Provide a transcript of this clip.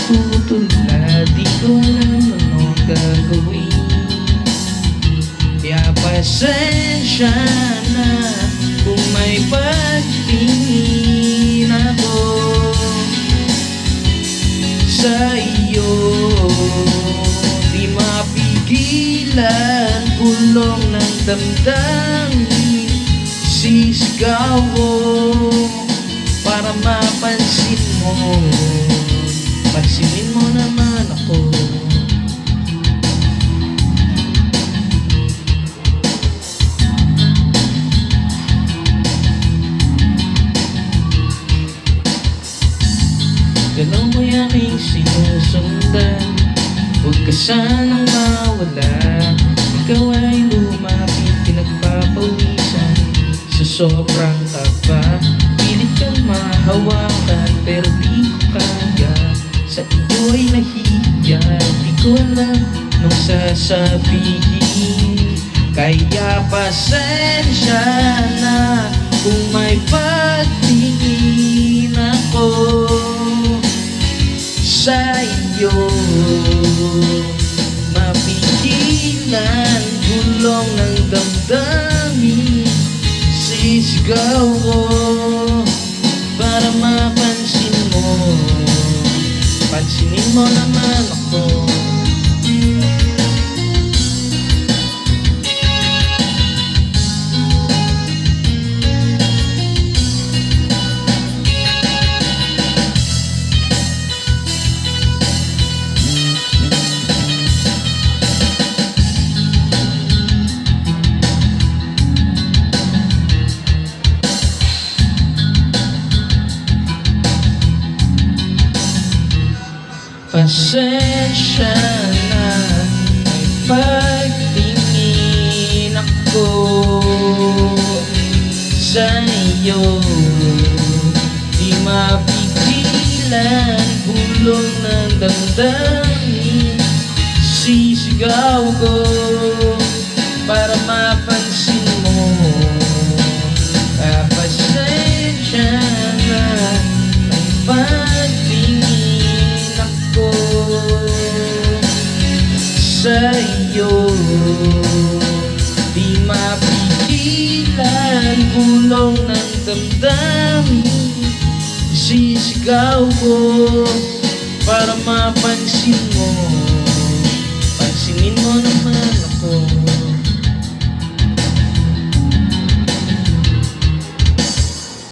napuputula, di ko alam anong gagawin. Kaya pasensya na kung may pagtingin ako sa iyo. Di mapigilan, bulong ng damdamin, sisigaw ko para mapansin mo. Pansinin mo naman ako. Galaw mo'y aking sinusundan, huwag ka sanang mawala. Ikaw ay lumapit, pinagpapawisan sa sobrang taba. Pilit kang mahawakan pero di ko kaya, sa iyo ay nahihiya. Di ko alam nung sasabihin, kaya pasensya na kung may pagtingin ako sa iyo. Mapigilan, bulong ng damdamin, sisigaw ko para mapansin mo. Pansinin mo naman ako. Pasensya na may pagtingin ako sa iyo. Di mapigilan, bulong ng damdamin, sisigaw ko para mapansin mo. Pasensya na may pagtingin ako sa iyo. Di mapigilan, bulong ng damdamin, sisigaw ko para mapansin mo.